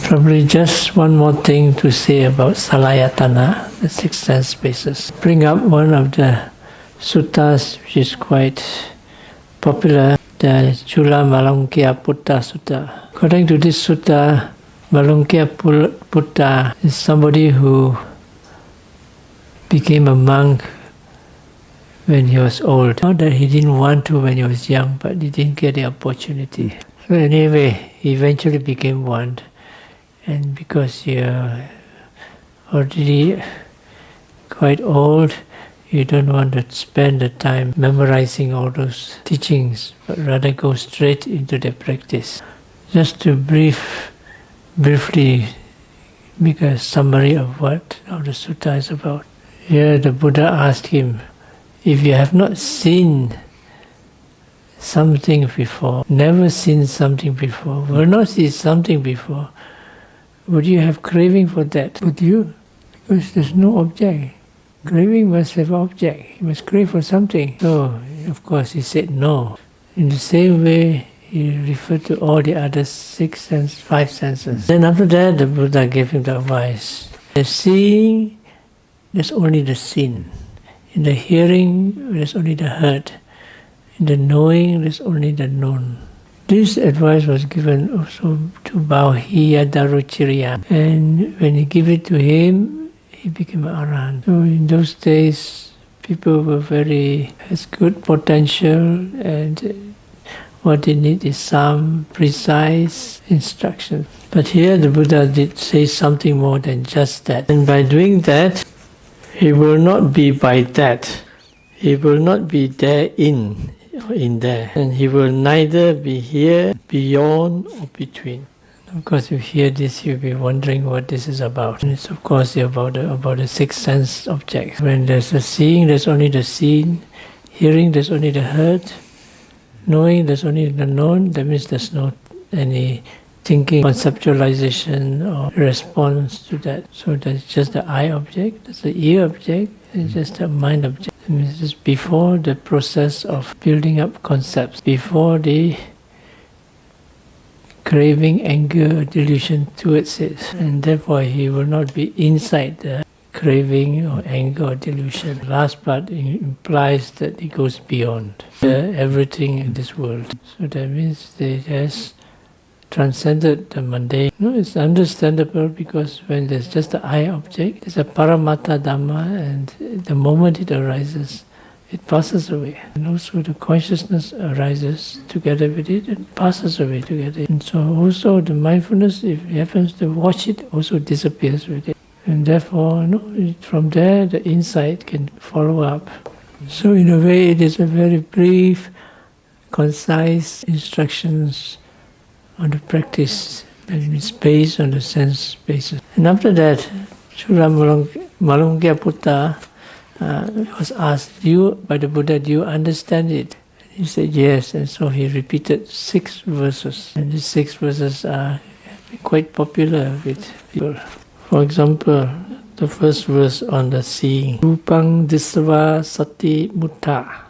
Probably just one more thing to say about Salayatana, the six sense spaces. Bring up one of the suttas which is quite popular, the Chula Malungkya Putta Sutta. According to this sutta, Malungkya Putta is somebody who became a monk when he was old. Not that he didn't want to when he was young, but he didn't get the opportunity. So anyway, he eventually became one. And because you're already quite old, you don't want to spend the time memorizing all those teachings, but rather go straight into the practice. Just to briefly make a summary of what the sutta is about. Here the Buddha asked him, if you have not seen something before, never seen something before, will not see something before, would you have craving for that? Would you? Because there's no object. Craving must have object. You must crave for something. So, of course, he said no. In the same way, he referred to all the other five senses. Then after that, the Buddha gave him the advice. The seeing, there's only the seen. In the hearing, there's only the heard. In the knowing, there's only the known. This advice was given also to Bauhiya Daruchirya, and when he gave it to him, he became an Arahant. So in those days, people were has good potential, and what they need is some precise instruction. But here the Buddha did say something more than just that. And by doing that, he will not be by that. He will not be therein. In there, and he will neither be here, beyond, or between. Of course, if you hear this, you'll be wondering what this is about. And it's of course about the six sense objects. When there's a seeing, there's only the seen. Hearing, there's only the heard. Knowing, there's only the known. That means there's no any thinking, conceptualization, or response to that. So that's just the eye object, that's the ear object, and just the mind object. This is before the process of building up concepts, before the craving, anger, or delusion towards it. And therefore he will not be inside the craving or anger or delusion. The last part implies that it goes beyond everything in this world. So that means that it has transcended the mundane. It's understandable because when there's just the eye object, it's a paramatta dhamma, and the moment it arises, it passes away. And also the consciousness arises together with it and passes away together. And so also the mindfulness, if it happens to watch it, also disappears with it. And therefore, from there the insight can follow up. So in a way it is a very brief, concise instructions on the practice, and it's based on the sense basis. And after that, Chula Malungkya Putta was asked by the Buddha, do you understand it? And he said yes, and so he repeated 6 verses. And these 6 verses are quite popular with people. For example, the first verse on the seeing. Rupang Disava Sati Mutta.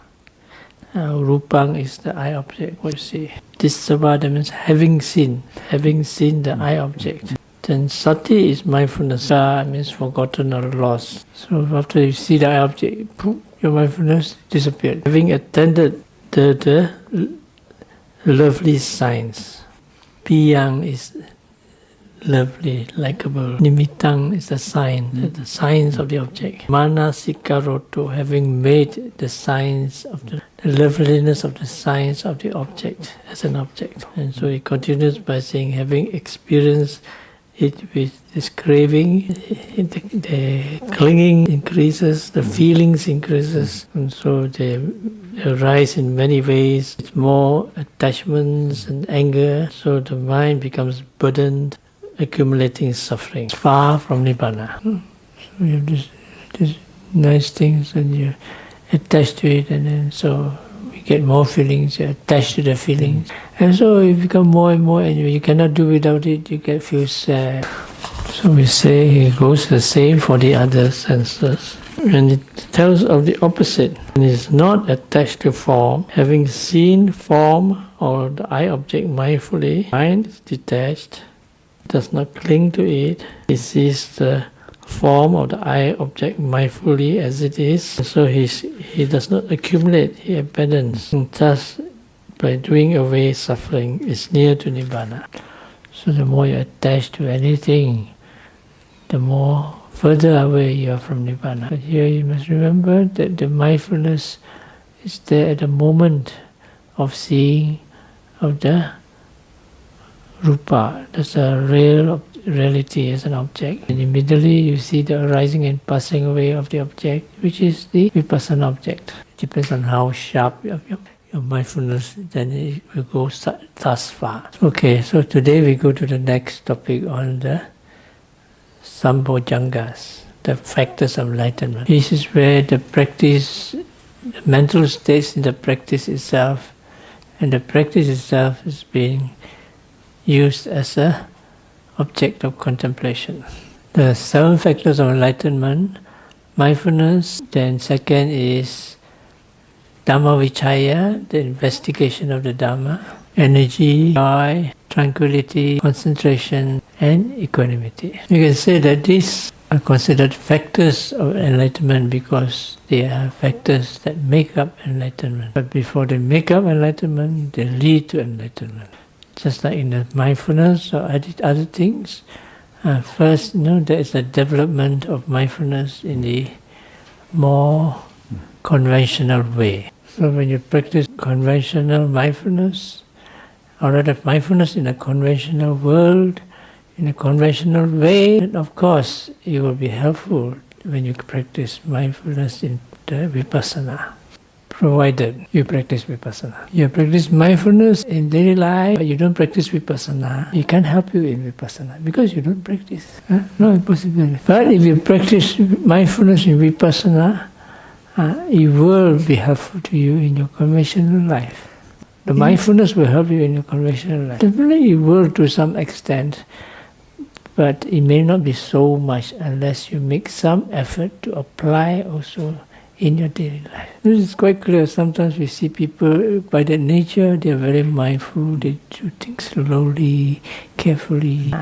Rupang is the eye object, what you see. Disava, that means having seen the eye object. Then sati is mindfulness. Sa means forgotten or lost. So after you see the eye object, poof, your mindfulness disappeared. Having attended the lovely signs. Piyang is lovely, likable. Nimittang is the sign, the signs of the object. Manasikaroto, having made the signs of the loveliness of the signs of the object as an object. And so it continues by saying, having experienced it with this craving, the clinging increases, the feelings increases, and so they arise in many ways. It's more attachments and anger, so the mind becomes burdened, accumulating suffering, far from Nibbana. So you have these nice things and you're attached to it, and then so you get more feelings, you're attached to the feelings. And so you become more and more, and you cannot do without it, you feel sad. So we say it goes the same for the other senses. And it tells of the opposite. It is not attached to form. Having seen form or the eye object mindfully, mind is detached. does not cling to it. He sees the form of the eye object mindfully as it is. So he does not accumulate, he abandons. And thus, by doing away suffering, is near to Nibbana. So the more you attach to anything, the more further away you are from Nibbana. But here you must remember that the mindfulness is there at the moment of seeing of the rupa. That's a real reality as an object. And immediately you see the arising and passing away of the object, which is the vipassana object. It depends on how sharp your mindfulness, then it will go thus far. Okay, so today we go to the next topic on the Sambhojangas, the factors of enlightenment. This is where the practice, the mental states in the practice itself, and the practice itself is being used as a object of contemplation. The 7 factors of enlightenment: mindfulness, then second is Dhamma Vichaya, the investigation of the Dhamma, energy, joy, tranquility, concentration, and equanimity. You can say that these are considered factors of enlightenment because they are factors that make up enlightenment. But before they make up enlightenment, they lead to enlightenment. Just like in the mindfulness or other things, first, there is a development of mindfulness in the more conventional way. So when you practice conventional mindfulness, or rather mindfulness in a conventional world, in a conventional way, then of course it will be helpful when you practice mindfulness in the vipassana, provided you practice vipassana. You practice mindfulness in daily life, but you don't practice vipassana, it can't help you in vipassana because you don't practice. No impossibility. But if you practice mindfulness in vipassana, it will be helpful to you in your conventional life. The mindfulness will help you in your conventional life. Definitely it will to some extent, but it may not be so much unless you make some effort to apply also in your daily life. This is quite clear. Sometimes we see people, by their nature, they are very mindful, they do things slowly, carefully.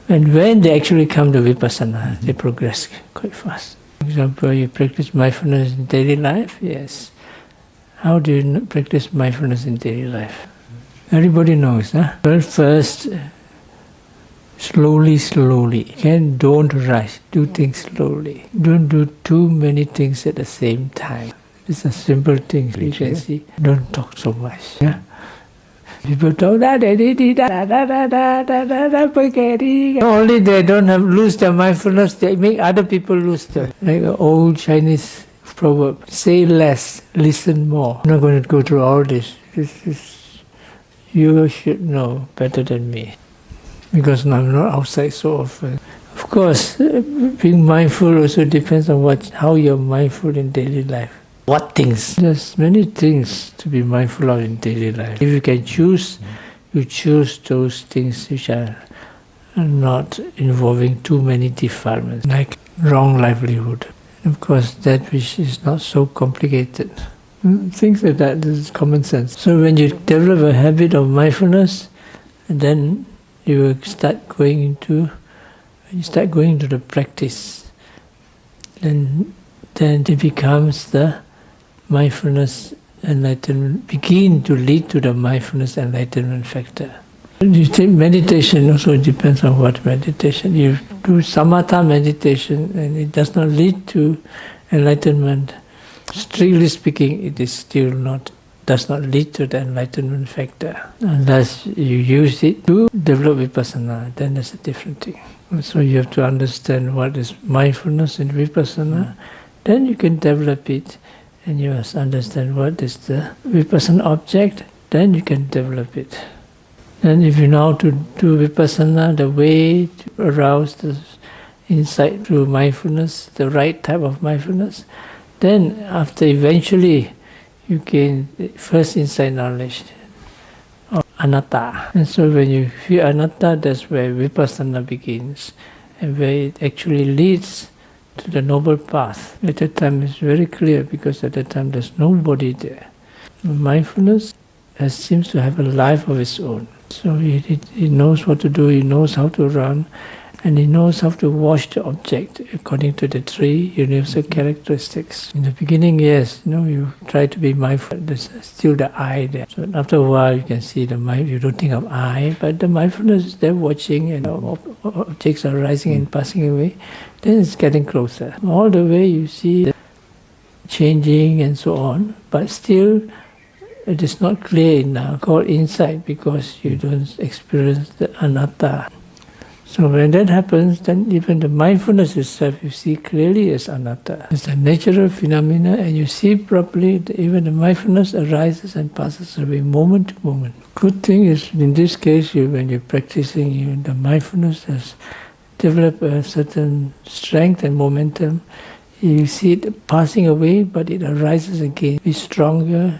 And when they actually come to vipassana, they progress quite fast. For example, you practice mindfulness in daily life, yes. How do you practice mindfulness in daily life? Everybody knows, huh? Well, first, slowly. Don't rush. Do things slowly. Don't do too many things at the same time. It's a simple thing. You can see. Don't talk so much. Yeah? People talk only they don't lose their mindfulness, they make other people lose their. Like an old Chinese proverb: say less, listen more. I'm not going to go through all this. You should know better than me, because I'm not outside so often. Of course, being mindful also depends on how you're mindful in daily life. What things? There's many things to be mindful of in daily life. If you can choose, you choose those things which are not involving too many defilements, like wrong livelihood. Of course, that which is not so complicated. Things like that, this is common sense. So when you develop a habit of mindfulness, then you will start going into the practice. Then it becomes the mindfulness enlightenment, begin to lead to the mindfulness enlightenment factor. You take meditation, also depends on what meditation. You do samatha meditation and it does not lead to enlightenment. Strictly speaking, it is still does not lead to the enlightenment factor. Unless you use it to develop vipassana, then that's a different thing. So you have to understand what is mindfulness in vipassana, then you can develop it. And you must understand what is the vipassana object, then you can develop it. And if you know how to do vipassana, the way to arouse the insight through mindfulness, the right type of mindfulness, then after eventually you gain the first insight knowledge of anatta. And so when you feel anatta, that's where vipassana begins, and where it actually leads to the noble path. At that time it's very clear, because at that time there's nobody there. Mindfulness seems to have a life of its own. So he knows what to do, he knows how to run, and he knows how to watch the object according to the three universal characteristics. In the beginning, yes, you try to be mindful. There's still the I there. So after a while, you can see the mind. You don't think of I, but the mindfulness is there watching, and objects are rising and passing away. Then it's getting closer. All the way you see the changing and so on, but still it is not clear enough, called insight, because you don't experience the anatta. So when that happens, then even the mindfulness itself you see clearly as anatta. It's a natural phenomena, and you see properly that even the mindfulness arises and passes away moment to moment. Good thing is, in this case, when you're practicing, the mindfulness has developed a certain strength and momentum. You see it passing away, but it arises again. Be stronger,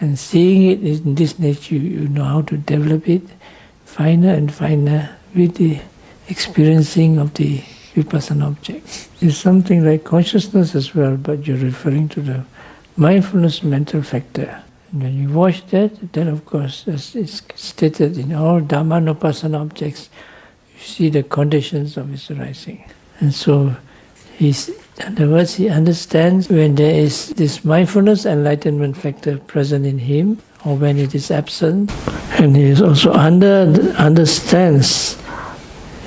and seeing it in this nature, you know how to develop it finer and finer with the experiencing of the vipassana objects. It's something like consciousness as well, but you're referring to the mindfulness mental factor. And when you watch that, then of course, as it's stated in all Dhammanupassana objects, you see the conditions of its arising. And so, in other words, he understands when there is this mindfulness enlightenment factor present in him, or when it is absent, and he is also understands.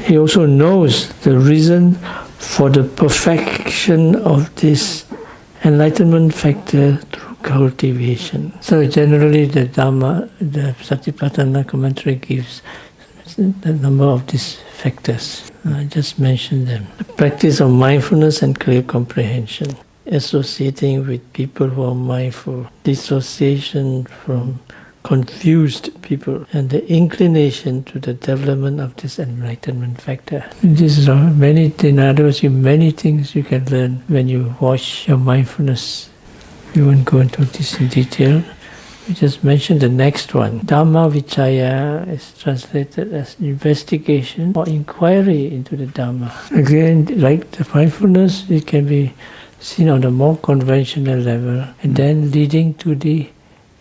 He also knows the reason for the perfection of this enlightenment factor through cultivation. So generally the Dhamma, the Satipatthana commentary gives the number of these factors. I just mentioned them. The practice of mindfulness and clear comprehension. Associating with people who are mindful. Dissociation from confused people, and the inclination to the development of this enlightenment factor. These are many things you can learn when you watch your mindfulness. We won't go into this in detail. We just mentioned the next one. Dhamma Vichaya is translated as investigation or inquiry into the Dhamma. Again, like the mindfulness, it can be seen on a more conventional level, and then leading to the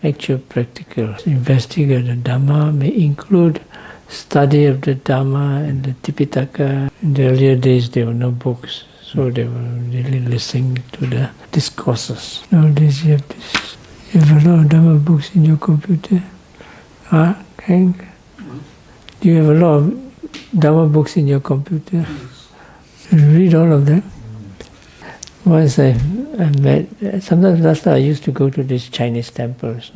actual practical. Investigate the Dhamma may include study of the Dhamma and the Tipitaka. In the earlier days there were no books, so they were really listening to the discourses. Nowadays you have a lot of Dhamma books in your computer. Hank? Do you have a lot of Dhamma books in your computer? You read all of them? Once I met, sometimes last time I used to go to these Chinese temples,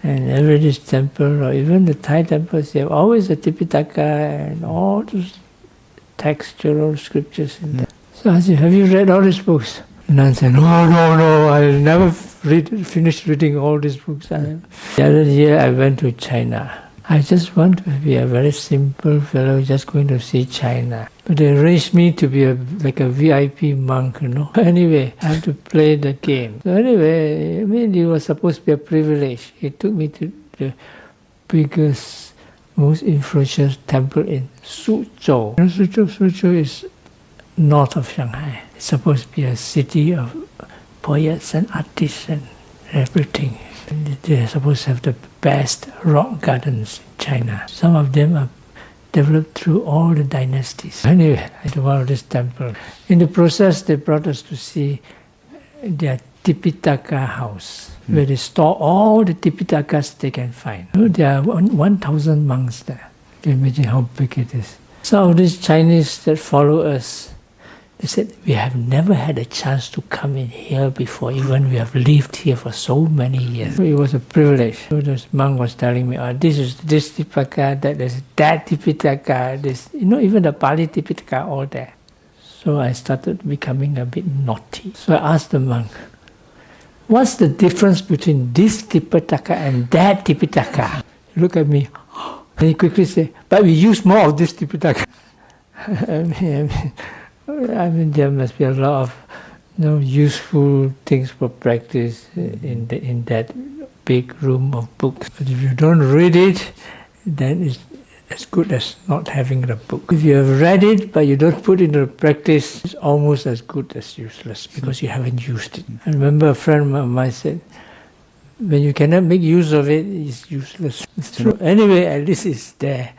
and every this temple, or even the Thai temples, they have always a Tipitaka and all those textual scriptures in there. So I said, have you read all these books? And I said, no, I'll never finish reading all these books. The other year I went to China. I just want to be a very simple fellow, just going to see China. But they arranged me to be like a VIP monk, Anyway, I have to play the game. So anyway, it was supposed to be a privilege. He took me to the biggest, most influential temple in Suzhou. Suzhou is north of Shanghai. It's supposed to be a city of poets and artists and everything. They're supposed to have the best rock gardens in China. Some of them are developed through all the dynasties. Anyway, I went to this temple. In the process, they brought us to see their Tipitaka house, where they store all the Tipitakas they can find. There are 1,000 monks there. You can imagine how big it is. Some of these Chinese that follow us, they said, we have never had a chance to come in here before, even we have lived here for so many years. It was a privilege. So this monk was telling me, this is this Tipitaka, that is that Tipitaka, this, even the Pali Tipitaka, all there. So I started becoming a bit naughty. So I asked the monk, what's the difference between this Tipitaka and that Tipitaka? He looked at me, and he quickly said, but we use more of this Tipitaka. I mean, there must be a lot of useful things for practice in that big room of books. But if you don't read it, then it's as good as not having the book. If you have read it but you don't put it into practice, it's almost as good as useless because you haven't used it. I remember a friend of mine said, when you cannot make use of it, it's useless. It's true. Anyway, at least it's there.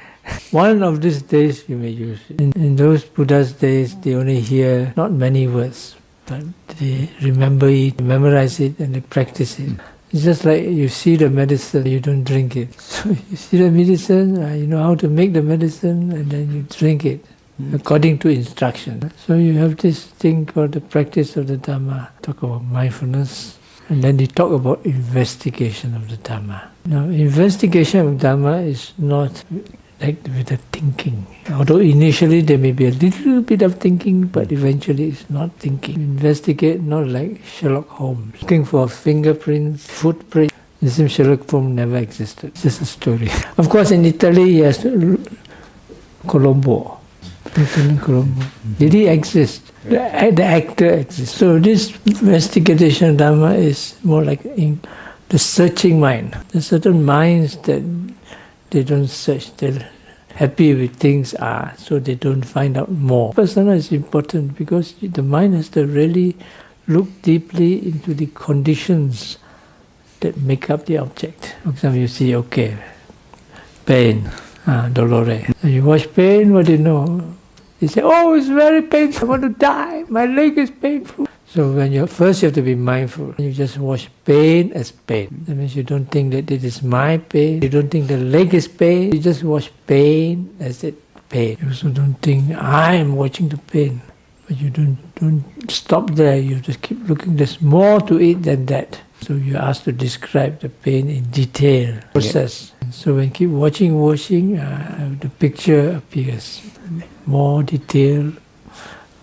One of these days you may use it. In those Buddha's days, they only hear not many words, but they remember it, memorize it, and they practice it. It's just like you see the medicine, you don't drink it. So you see the medicine, you know how to make the medicine, and then you drink it according to instruction. So you have this thing called the practice of the Dhamma. Talk about mindfulness, and then they talk about investigation of the Dhamma. Now, investigation of Dhamma is not like with the thinking. Although initially there may be a little bit of thinking, but eventually it's not thinking. Investigate, not like Sherlock Holmes, looking for fingerprints, footprints. It seems Sherlock Holmes never existed. It's just a story. Of course, in Italy, yes, Colombo. Did he exist? The actor exists. So this investigation Dhamma is more like the searching mind. There's certain minds that they don't search, they're happy with things are, so they don't find out more. Vipassana is important because the mind has to really look deeply into the conditions that make up the object. For example, you see, okay, pain, dolore. And you watch pain, what do you know? You say, oh, it's very painful, I want to die, my leg is painful. So when you have to be mindful. You just watch pain as pain. That means you don't think that it is my pain. You don't think the leg is pain. You just watch pain as it pain. You also don't think I am watching the pain. But you don't stop there. You just keep looking. There's more to it than that. So you're asked to describe the pain in detail, process. Yep. So when you keep watching, the picture appears. More detail,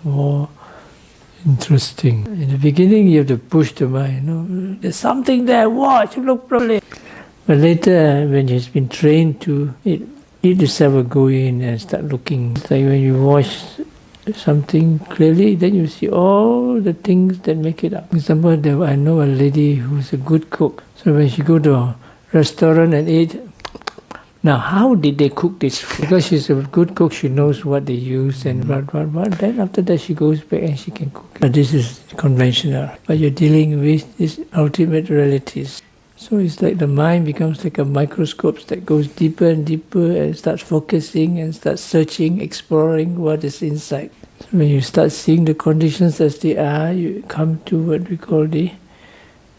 more interesting. In the beginning, you have to push the mind. There's something there. Watch, look properly. But later, when you've been trained to it yourself will go in and start looking. It's like when you watch something clearly, then you see all the things that make it up. For example, I know a lady who's a good cook. So when she go to a restaurant and eat, now how did they cook this? Because she's a good cook, she knows what they use and what. Then after that she goes back and she can cook. But this is conventional. But you're dealing with these ultimate realities. So it's like the mind becomes like a microscope that goes deeper and deeper and starts focusing and starts searching, exploring what is inside. So when you start seeing the conditions as they are, you come to what we call the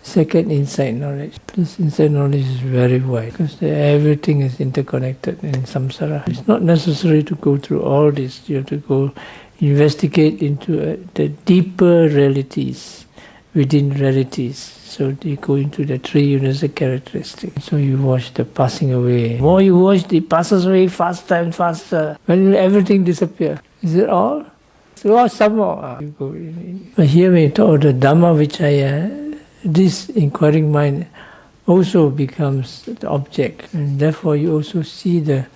second insight knowledge. This insight knowledge is very wide because everything is interconnected in samsara. It's not necessary to go through all this. You have to go investigate into the deeper realities within realities. So you go into the three universal characteristics. So you watch the passing away. The more you watch, it passes away faster and faster. When everything disappears. Is it all? So some more. You go in. But here when you talk of the Dhamma Vichaya, this inquiring mind also becomes the object, and therefore you also see the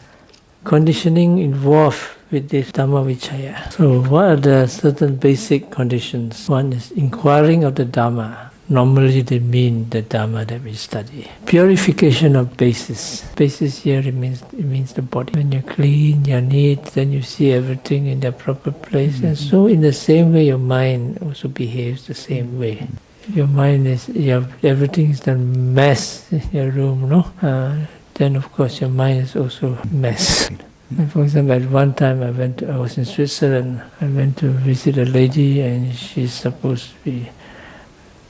conditioning involved with this Dhamma Vichaya. So what are the certain basic conditions? One is inquiring of the Dhamma. Normally they mean the Dhamma that we study. Purification of basis. Basis here it means the body. When you're clean, you're neat, then you see everything in their proper place. And so in the same way your mind also behaves the same way. Your mind is, everything is a mess in your room, then of course your mind is also a mess. And for example, at one time I was in Switzerland, I went to visit a lady and she's supposed to be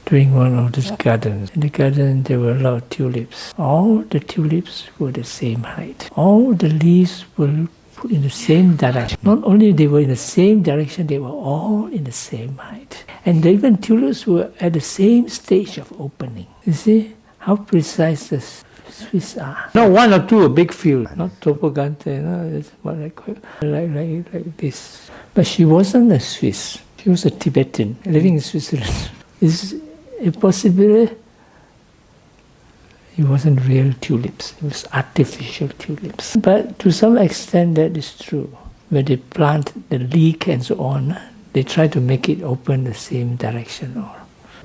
doing one of these gardens. In the garden there were a lot of tulips. All the tulips were the same height. All the leaves were put in the same direction. Not only they were in the same direction, they were all in the same height. And even tulips were at the same stage of opening. You see how precise the Swiss are. Not one or two, a big field. Not Topogante, it's more like this. But she wasn't a Swiss. She was a Tibetan living in Switzerland. Is it possible? It wasn't real tulips. It was artificial tulips. But to some extent that is true. When they plant the leek and so on, they try to make it open the same direction or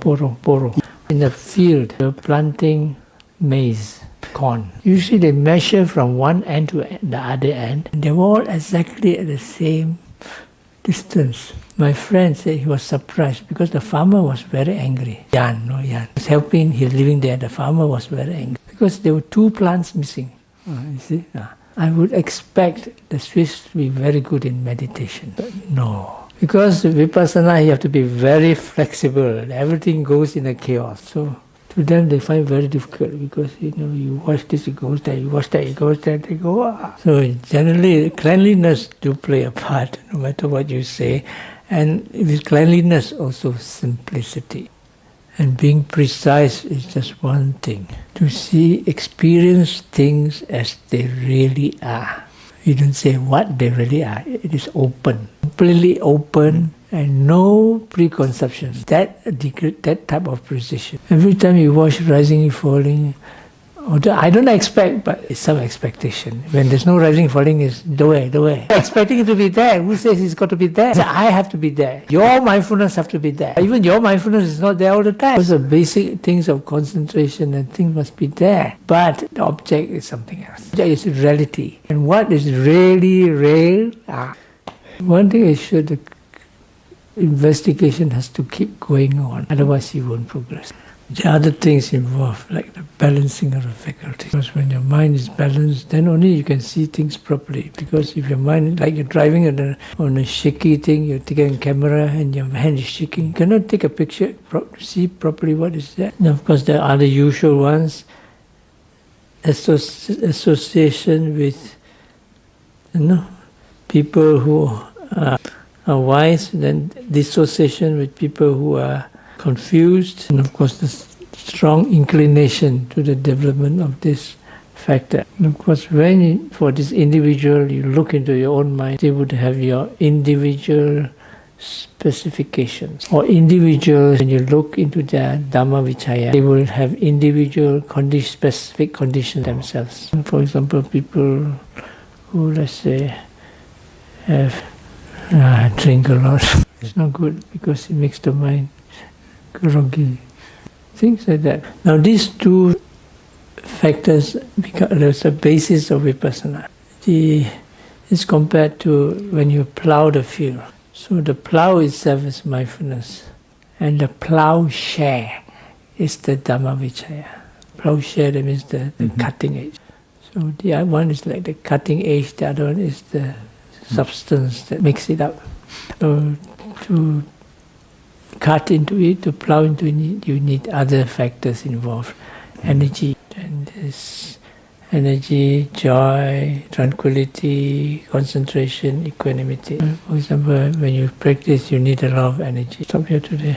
poro. In the field, they're planting maize, corn. Usually they measure from one end to the other end. And they're all exactly at the same distance. My friend said he was surprised because the farmer was very angry. Jan. He was helping, he was living there. The farmer was very angry because there were 2 plants missing. You see? I would expect the Swiss to be very good in meditation, but no. Because Vipassana, you have to be very flexible. Everything goes in a chaos. So to them, they find it very difficult because, you watch this, it goes there, you watch that, it goes there, they go, So generally, cleanliness do play a part, no matter what you say. And with cleanliness, also simplicity. And being precise is just one thing. To experience things as they really are. You don't say what they really are. It is open, completely open, and no preconceptions. That type of precision. Every time you watch rising and falling, I don't expect, but it's some expectation. When there's no rising and falling, it's the way. Expecting it to be there. Who says it's got to be there? So I have to be there. Your mindfulness have to be there. Even your mindfulness is not there all the time. Those are basic things of concentration and things must be there. But the object is something else. The object is reality. And what is really real? One thing is sure, the investigation has to keep going on. Otherwise you won't progress. There are other things involved, like the balancing of the faculties. Because when your mind is balanced, then only you can see things properly. Because if your mind, like you're driving on a shaky thing, you're taking a camera and your hand is shaking, you cannot take a picture to see properly what is there. And of course, there are the usual ones, association with people who are wise, then dissociation with people who are confused, and of course the strong inclination to the development of this factor. And of course, for this individual, you look into your own mind, they would have your individual specifications. Or individuals, when you look into their Dhamma Vichaya, they will have individual specific conditions themselves. For example, people who, let's say, drink a lot. It's not good because it makes the mind groggy. Things like that. Now these 2 factors become the basis of Vipassana. It's compared to when you plow the field. So the plow itself is mindfulness. And the plowshare is the Dhamma Vichaya. Plowshare, that means the cutting edge. So the other one is like the cutting edge, the other one is the substance that makes it up. So to cut into it, to plow into it, you need other factors involved. Energy, and this energy, joy, tranquility, concentration, equanimity. For example, when you practice, you need a lot of energy. Stop here today.